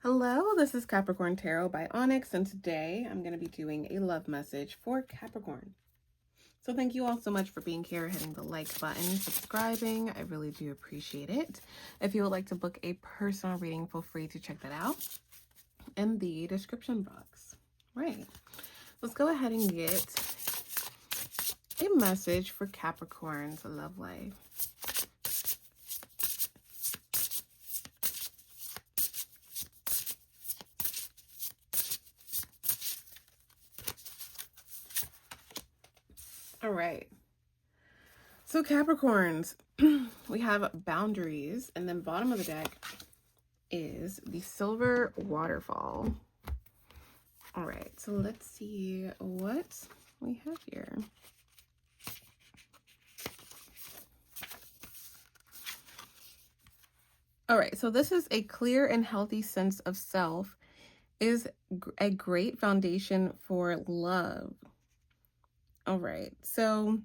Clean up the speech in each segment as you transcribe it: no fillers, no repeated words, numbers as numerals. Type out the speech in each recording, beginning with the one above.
Hello, this is Capricorn Tarot by Onyx, and today I'm going to be doing a love message for Capricorn. So thank you all so much for being here, hitting the like button, subscribing. I really do appreciate it. If you would like to book a personal reading, feel free to check that out in the description box. Right. Let's go ahead and get a message for Capricorn's love life. All right. So Capricorns, we have boundaries, and then bottom of the deck is the silver waterfall. All right, so let's see what we have here. All right, so this is a clear and healthy sense of self is a great foundation for love. All right, so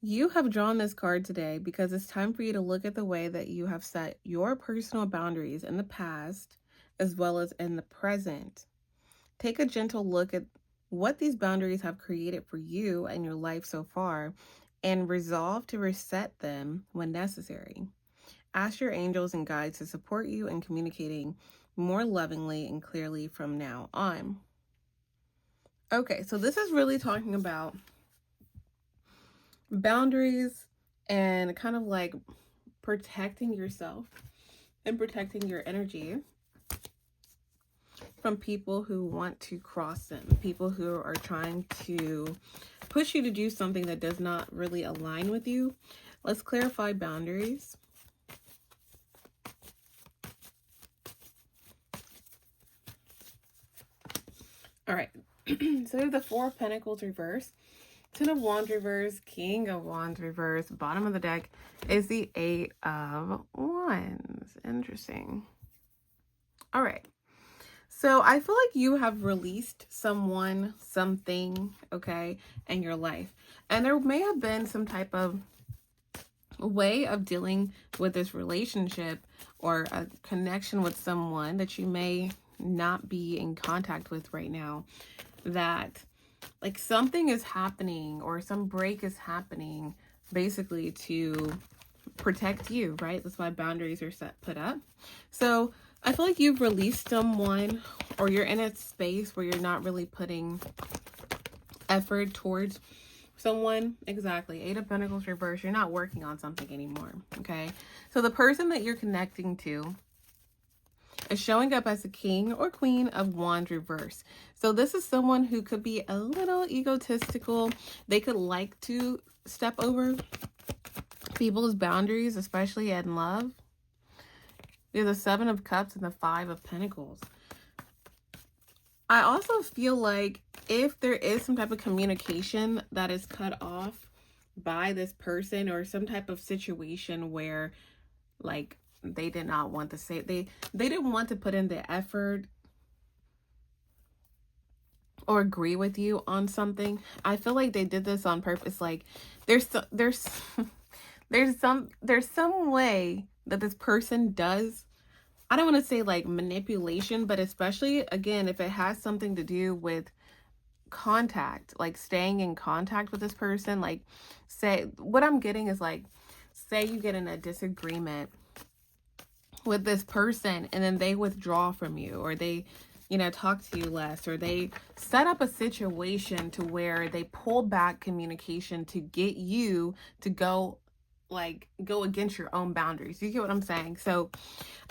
you have drawn this card today because it's time for you to look at the way that you have set your personal boundaries in the past as well as in the present. Take a gentle look at what these boundaries have created for you and your life so far and resolve to reset them when necessary. Ask your angels and guides to support you in communicating more lovingly and clearly from now on. Okay, so this is really talking about boundaries and kind of like protecting yourself and protecting your energy from people who want to cross them, people who are trying to push you to do something that does not really align with you. Let's clarify boundaries. All right, so we have the Four of Pentacles reverse, Ten of Wands reverse, King of Wands reverse. Bottom of the deck is the Eight of Wands. Interesting. All right. So I feel like you have released someone, something, okay, in your life. And there may have been some type of way of dealing with this relationship or a connection with someone that you may not be in contact with right now, that like something is happening or some break is happening basically to protect you, right? That's why boundaries are put up. So I feel like you've released someone, or you're in a space where you're not really putting effort towards someone. Exactly. Eight of Pentacles reverse. You're not working on something anymore. Okay. So the person that you're connecting to is showing up as a King or Queen of Wands reverse. So this is someone who could be a little egotistical. They could like to step over people's boundaries, especially in love. We have the Seven of Cups and the Five of Pentacles. I also feel like if there is some type of communication that is cut off by this person, or some type of situation where like they did not want to say, they didn't want to put in the effort or agree with you on something. I feel like they did this on purpose. Like there's some way that this person does, I don't want to say like manipulation, but especially again, if it has something to do with contact, like staying in contact with this person, like say, what I'm getting is like, say you get in a disagreement with this person and then they withdraw from you, or they, you know, talk to you less, or they set up a situation to where they pull back communication to get you to go against your own boundaries. You get what I'm saying? So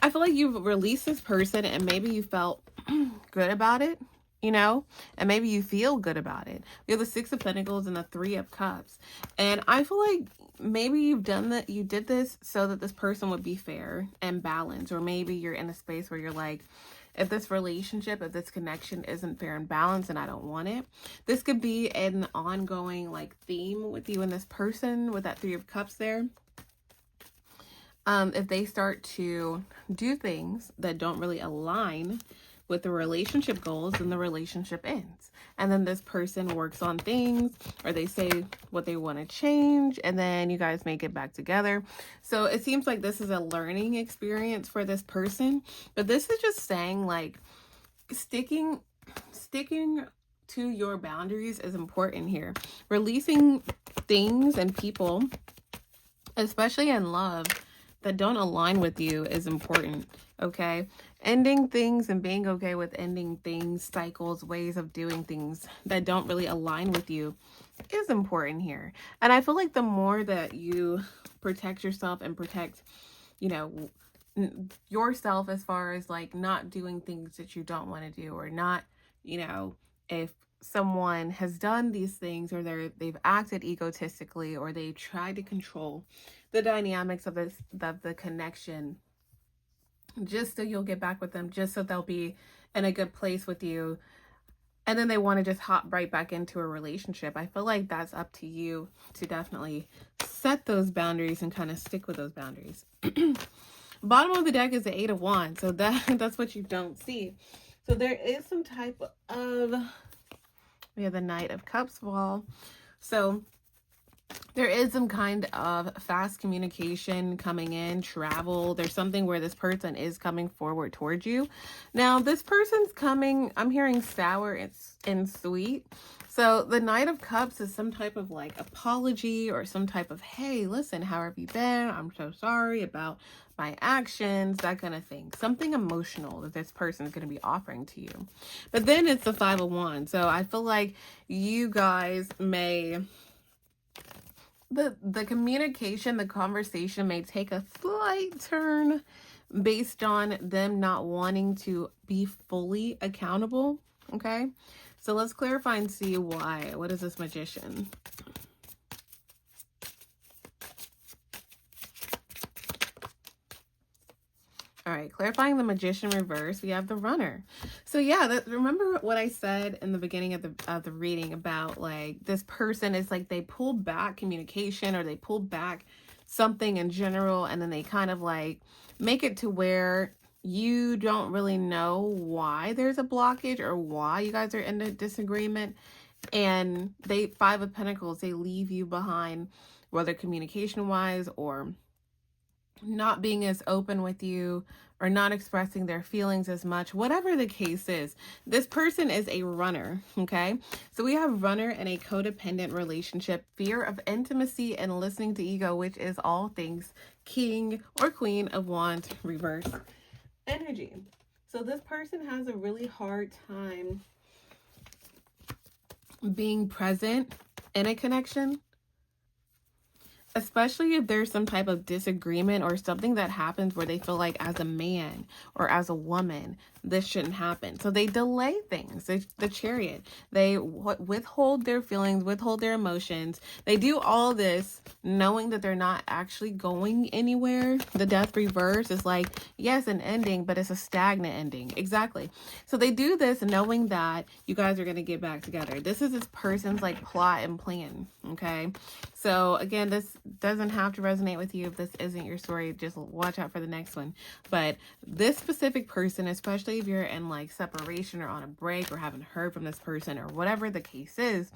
I feel like you've released this person and maybe you felt good about it, you know, and maybe you feel good about it. We have the Six of Pentacles and the Three of Cups. And I feel like maybe you've done that, you did this so that this person would be fair and balanced, or maybe you're in a space where you're like, if this relationship, if this connection isn't fair and balanced, and I don't want it. This could be an ongoing like theme with you and this person with that Three of Cups there. If they start to do things that don't really align with the relationship goals, then the relationship ends. and then this person works on things, or they say what they want to change, and then you guys may get back together. So it seems like this is a learning experience for this person, but this is just saying like sticking to your boundaries is important here. Releasing things and people, especially in love, that don't align with you is important, okay? Ending things and being okay with ending things, cycles, ways of doing things that don't really align with you is important here. And I feel like the more that you protect yourself and protect, you know, yourself as far as like not doing things that you don't want to do, or not, you know, if someone has done these things, or they've acted egotistically, or they tried to control the dynamics of the connection, just so you'll get back with them, just so they'll be in a good place with you, and then they want to just hop right back into a relationship. I feel like that's up to you to definitely set those boundaries and kind of stick with those boundaries. Bottom of the deck is the Eight of Wands, so that's what you don't see. So there is some type of, we have the Knight of Cups fall. So there is some kind of fast communication coming in, travel. There's something where this person is coming forward towards you. Now, this person's coming, I'm hearing sour and sweet. So the Knight of Cups is some type of like apology, or some type of, hey, listen, how have you been? I'm so sorry about my actions, that kind of thing. Something emotional that this person is going to be offering to you. But then it's the Five of Wands. So I feel like you guys may, the communication, the conversation may take a slight turn based on them not wanting to be fully accountable. Okay, so let's clarify and see why. What is this Magician? All right, clarifying the Magician reverse, we have the Runner. So yeah, remember what I said in the beginning of the reading about like this person is like they pull back communication, or they pull back something in general, and then they kind of like make it to where you don't really know why there's a blockage or why you guys are in a disagreement. And Five of Pentacles, they leave you behind, whether communication wise, or not being as open with you, or not expressing their feelings as much. Whatever the case is, this person is a runner, okay? So we have runner in a codependent relationship, fear of intimacy, and listening to ego, which is all things King or Queen of Wands reverse energy. So this person has a really hard time being present in a connection, especially if there's some type of disagreement or something that happens where they feel like as a man or as a woman, this shouldn't happen. So they delay things. The Chariot, they withhold their feelings, withhold their emotions. They do all this knowing that they're not actually going anywhere. The Death reverse is like, yes, an ending, but it's a stagnant ending. Exactly. So they do this knowing that you guys are going to get back together. This is this person's like plot and plan. Okay. So again, this doesn't have to resonate with you if this isn't your story. Just watch out for the next one. But this specific person, especially if you're in like separation or on a break or haven't heard from this person or whatever the case is,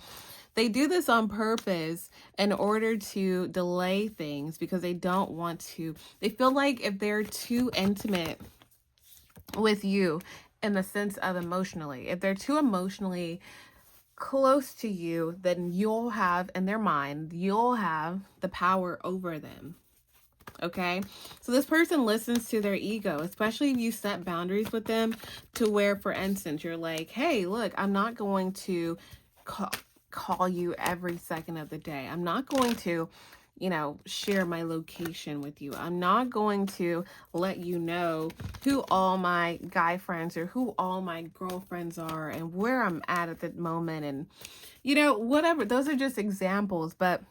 they do this on purpose in order to delay things because they don't want to. They feel like if they're too intimate with you in the sense of emotionally, if they're too emotionally close to you, then you'll have, in their mind, you'll have the power over them. Okay, so this person listens to their ego, especially if you set boundaries with them to where, for instance, you're like, hey, look, I'm not going to call you every second of the day. I'm not going to, you know, share my location with you. I'm not going to let you know who all my guy friends or who all my girlfriends are and where I'm at the moment. And, you know, whatever. Those are just examples, but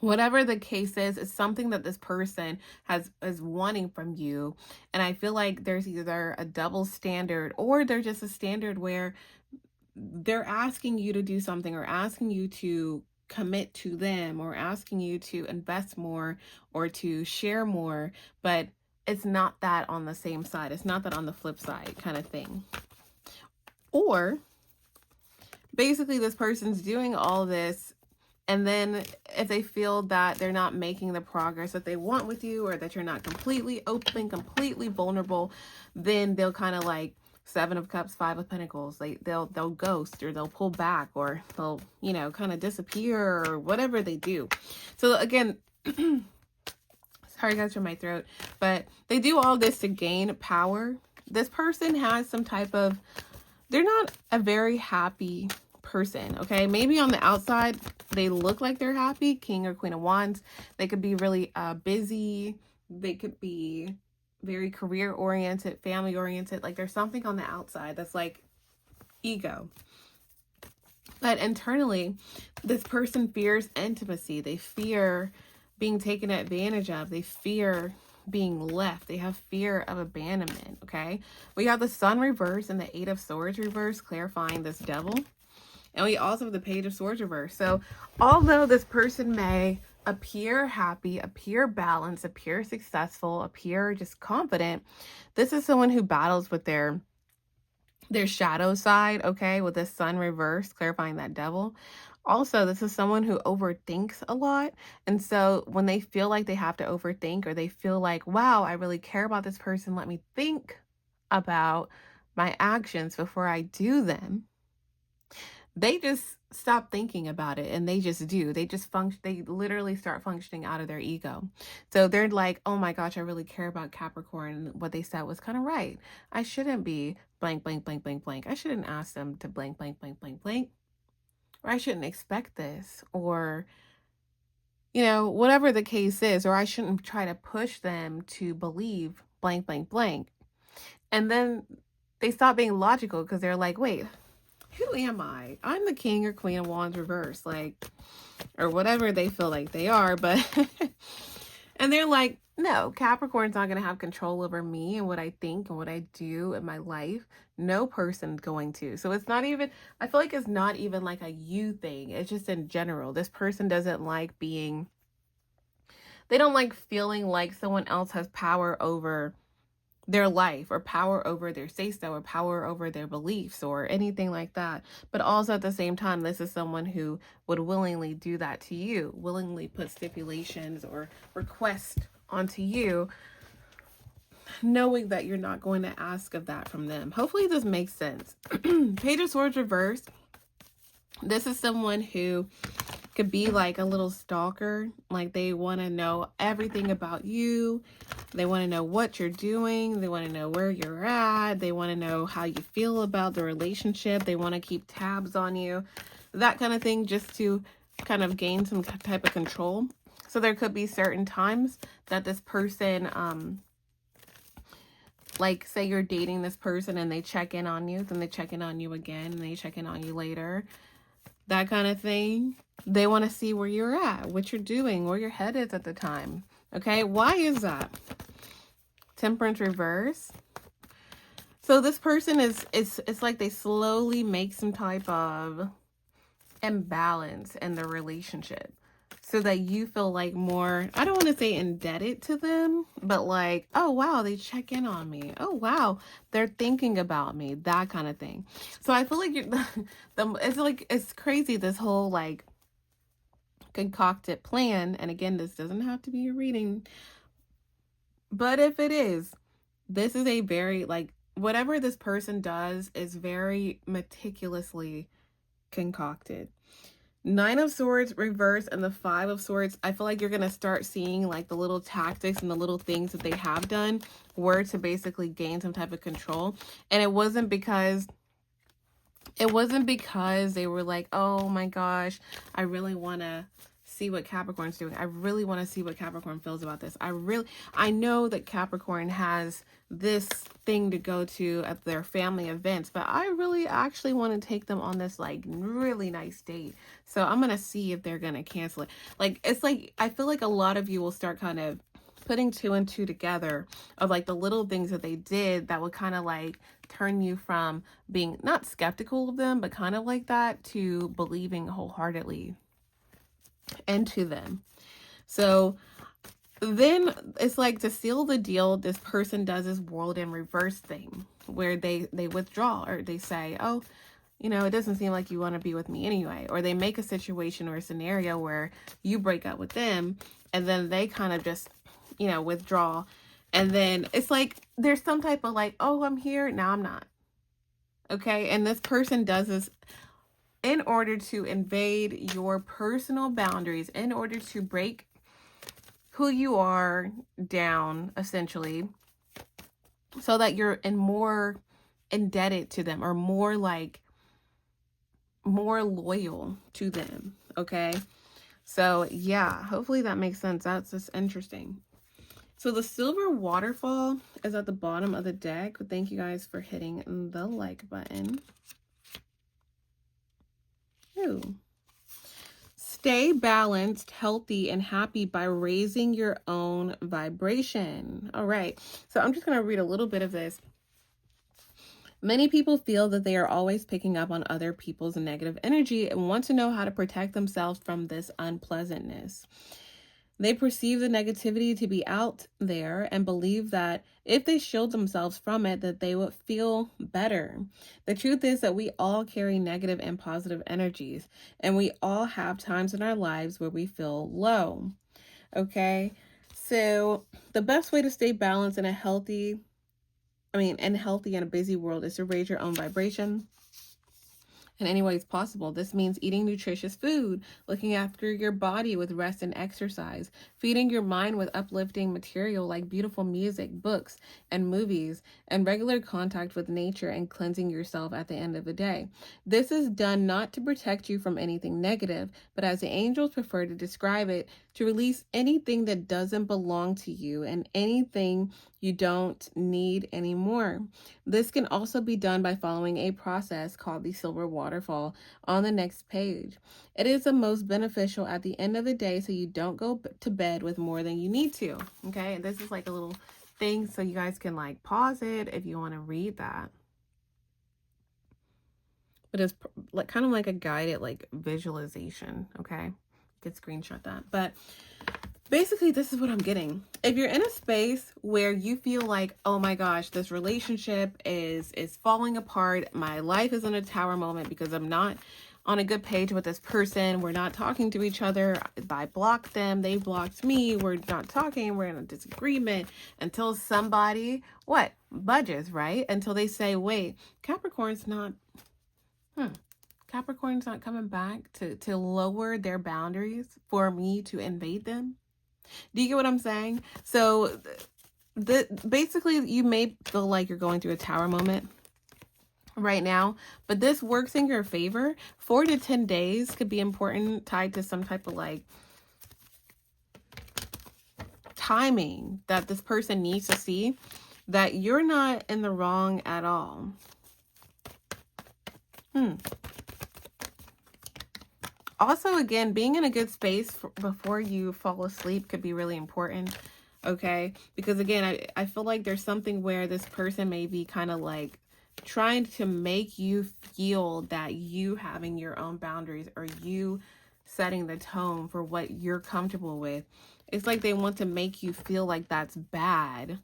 whatever the case is, it's something that this person is wanting from you. And I feel like there's either a double standard or there's just a standard where they're asking you to do something or asking you to commit to them or asking you to invest more or to share more, but it's not that on the same side. It's not that on the flip side kind of thing. Or basically this person's doing all this, and then if they feel that they're not making the progress that they want with you, or that you're not completely open, completely vulnerable, then they'll kind of like Seven of Cups, Five of Pentacles. They'll ghost, or they'll pull back, or they'll, you know, kind of disappear, or whatever they do. So again, sorry guys for my throat, but they do all this to gain power. This person has some type of, they're not a very happy person, okay? Maybe on the outside they look like they're happy, King or Queen of Wands. They could be really busy. They could be very career oriented, family oriented. Like there's something on the outside that's like ego. But internally, this person fears intimacy. They fear being taken advantage of. They fear being left. They have fear of abandonment, okay? We have the Sun reverse and the Eight of Swords reverse, clarifying this Devil. And we also have the Page of Swords reverse. So although this person may appear happy, appear balanced, appear successful, appear just confident, this is someone who battles with their shadow side, okay, with the Sun reverse, clarifying that Devil. Also, this is someone who overthinks a lot. And so when they feel like they have to overthink, or they feel like, wow, I really care about this person, let me think about my actions before I do them, they just stop thinking about it and they just do. They just function. They literally start functioning out of their ego. So they're like, oh my gosh, I really care about Capricorn. And what they said was kind of right. I shouldn't be blank, blank, blank, blank, blank. I shouldn't ask them to blank, blank, blank, blank, blank. Or I shouldn't expect this. Or, you know, whatever the case is. Or I shouldn't try to push them to believe blank, blank, blank. And then they stop being logical because they're like, wait, who am I? I'm the King or Queen of Wands reverse, like, or whatever they feel like they are, but, and they're like, no, Capricorn's not going to have control over me and what I think and what I do in my life. No person's going to. So it's not even, I feel like it's not even like a you thing. It's just in general. This person doesn't like being, they don't like feeling like someone else has power over their life, or power over their say-so, or power over their beliefs, or anything like that. But also at the same time, this is someone who would willingly do that to you, willingly put stipulations or request onto you, knowing that you're not going to ask of that from them. Hopefully this makes sense. Page of Swords reverse. This is someone who could be like a little stalker. Like they want to know everything about you. They want to know what you're doing. They want to know where you're at. They want to know how you feel about the relationship. They want to keep tabs on you. That kind of thing, just to kind of gain some type of control. So there could be certain times that this person, like say you're dating this person and they check in on you, then they check in on you again, and they check in on you later. That kind of thing. They want to see where you're at, what you're doing, where your head is at the time. Okay, why is that? Temperance reverse. So this person it's like they slowly make some type of imbalance in the relationship, so that you feel like more, I don't want to say indebted to them, but like, oh wow, they check in on me. Oh wow, they're thinking about me, that kind of thing. So I feel like it's crazy, this whole like concocted plan. And again, this doesn't have to be a reading, but if it is, this is a very, like, whatever this person does is very meticulously concocted. Nine of Swords reverse and the Five of Swords, I feel like you're going to start seeing like the little tactics and the little things that they have done were to basically gain some type of control. And it wasn't because they were like, oh my gosh, I really want to see what Capricorn's doing. I really want to see what Capricorn feels about this. I know that Capricorn has this thing to go to at their family events, but I really actually want to take them on this like really nice date. So I'm going to see if they're going to cancel it. Like, it's like, I feel like a lot of you will start kind of putting two and two together of like the little things that they did that would kind of like turn you from being not skeptical of them, but kind of like that, to believing wholeheartedly into them. So then it's like, to seal the deal, this person does this world in reverse thing where they withdraw, or they say, oh, you know, it doesn't seem like you want to be with me anyway. Or they make a situation or a scenario where you break up with them and then they kind of just, you know, withdraw. And then it's like there's some type of like, oh, I'm here. Now I'm not. Okay. And this person does this in order to invade your personal boundaries, in order to break who you are down, essentially, so that you're more indebted to them or more loyal to them. Okay. So yeah, hopefully that makes sense. That's just interesting. So the silver waterfall is at the bottom of the deck. Thank you guys for hitting the like button. Ooh. Stay balanced, healthy, and happy by raising your own vibration. All right. So I'm just going to read a little bit of this. Many people feel that they are always picking up on other people's negative energy and want to know how to protect themselves from this unpleasantness. They perceive the negativity to be out there and believe that if they shield themselves from it, that they would feel better. The truth is that we all carry negative and positive energies, and we all have times in our lives where we feel low. Okay? So the best way to stay balanced in a healthy in a busy world is to raise your own vibration in any ways possible. This means eating nutritious food, looking after your body with rest and exercise, feeding your mind with uplifting material like beautiful music, books, and movies, and regular contact with nature, and cleansing yourself at the end of the day. This is done not to protect you from anything negative, but as the angels prefer to describe it, to release anything that doesn't belong to you and anything you don't need anymore. This can also be done by following a process called the silver waterfall on the next page. It is the most beneficial at the end of the day, so you don't go to bed with more than you need to. Okay, and this is like a little thing so you guys can like pause it if you want to read that. But it's like kind of like a guided like visualization. Okay, you could screenshot that. But basically, this is what I'm getting. If you're in a space where you feel like, oh my gosh, this relationship is falling apart, my life is in a tower moment because I'm not on a good page with this person, we're not talking to each other, I blocked them, they blocked me, we're not talking, we're in a disagreement until somebody, budges, right? Until they say, wait, Capricorn's not coming back to lower their boundaries for me to invade them. Do you get what I'm saying? So basically you may feel like you're going through a tower moment right now, but this works in your favor. 4 to 10 days could be important, tied to some type of like timing that this person needs to see that you're not in the wrong at all. Also, again, being in a good space before you fall asleep could be really important, okay? Because, again, I feel like there's something where this person may be kind of like trying to make you feel that you having your own boundaries or you setting the tone for what you're comfortable with. It's like they want to make you feel like that's bad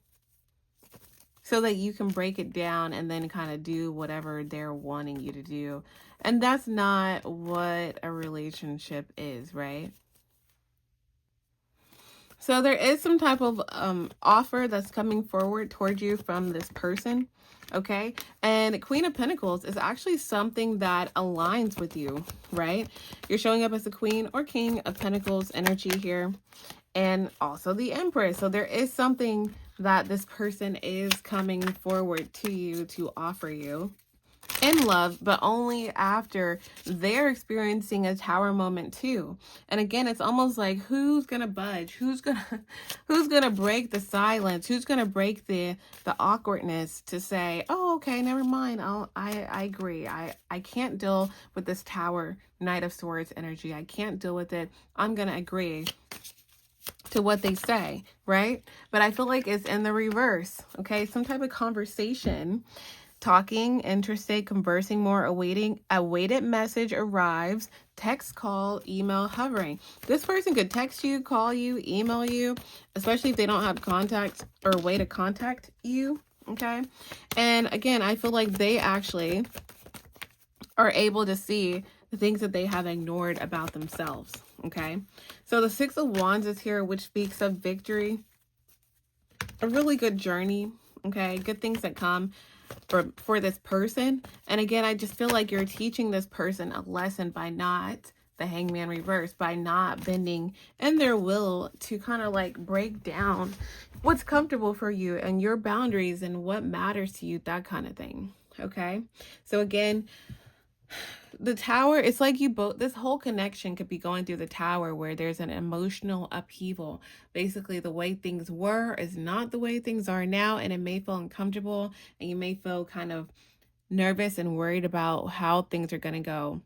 so that you can break it down and then kind of do whatever they're wanting you to do. And that's not what a relationship is, right? So there is some type of offer that's coming forward towards you from this person, okay? And Queen of Pentacles is actually something that aligns with you, right? You're showing up as the Queen or King of Pentacles energy here. And also the Empress. So there is something that this person is coming forward to you to offer you in love, but only after they're experiencing a tower moment too. And again, it's almost like who's gonna budge? Who's gonna break the silence? Who's gonna break the awkwardness to say, oh, okay, never mind. I agree. I can't deal with this Tower Knight of Swords energy. I can't deal with it. I'm gonna agree to what they say, right? But I feel like it's in the reverse, okay? Some type of conversation, talking, interested, conversing more, a waited message arrives, text, call, email, hovering. This person could text you, call you, email you, especially if they don't have contact or way to contact you, okay? And again, I feel like they actually are able to see the things that they have ignored about themselves. Okay, so the Six of Wands is here, which speaks of victory, a really good journey. Okay, good things that come for this person. And again, I just feel like you're teaching this person a lesson by not, the Hangman reverse, by not bending in their will to kind of like break down what's comfortable for you and your boundaries and what matters to you, that kind of thing. Okay, so again, the Tower, it's like you both, this whole connection could be going through the Tower where there's an emotional upheaval. Basically, the way things were is not the way things are now, and it may feel uncomfortable, and you may feel kind of nervous and worried about how things are going to go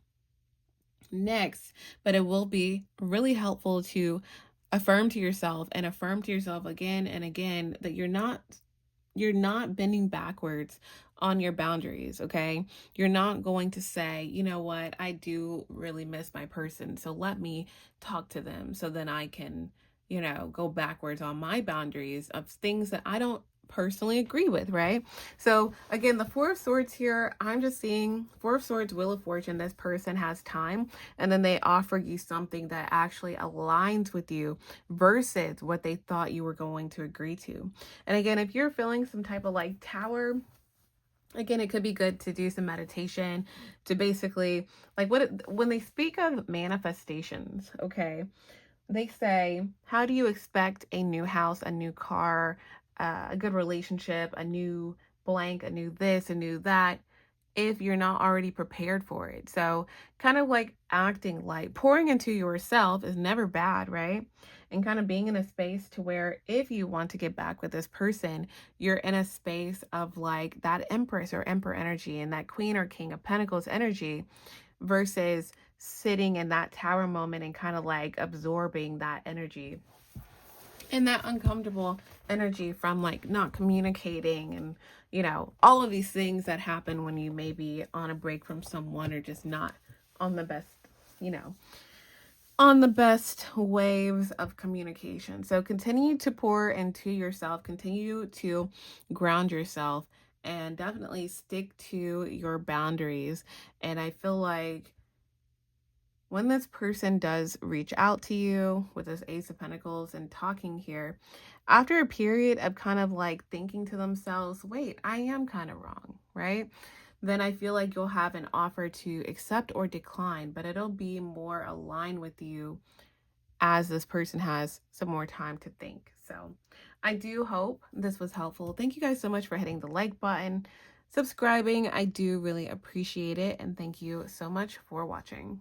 next. But it will be really helpful to affirm to yourself and affirm to yourself again and again that you're not bending backwards on your boundaries. Okay, you're not going to say, you know what, I do really miss my person, so let me talk to them so then I can, you know, go backwards on my boundaries of things that I don't personally agree with, right? So again, the Four of Swords here, I'm just seeing Four of Swords, Wheel of Fortune. This person has time, and then they offer you something that actually aligns with you versus what they thought you were going to agree to. And again, if you're feeling some type of like Tower, again, it could be good to do some meditation to basically, like, when they speak of manifestations, okay, they say, how do you expect a new house, a new car, a good relationship, a new blank, a new this, a new that, if you're not already prepared for it? So kind of like acting like pouring into yourself is never bad, right? And kind of being in a space to where if you want to get back with this person, you're in a space of like that Empress or Emperor energy and that Queen or King of Pentacles energy versus sitting in that Tower moment and kind of like absorbing that energy and that uncomfortable energy from like not communicating and, you know, all of these things that happen when you may be on a break from someone or just not on the best, you know, on the best waves of communication. So continue to pour into yourself, continue to ground yourself, and definitely stick to your boundaries. And I feel like when this person does reach out to you with this Ace of Pentacles and talking here, after a period of kind of like thinking to themselves, wait, I am kind of wrong, right? Then I feel like you'll have an offer to accept or decline, but it'll be more aligned with you as this person has some more time to think. So I do hope this was helpful. Thank you guys so much for hitting the like button, subscribing. I do really appreciate it. And thank you so much for watching.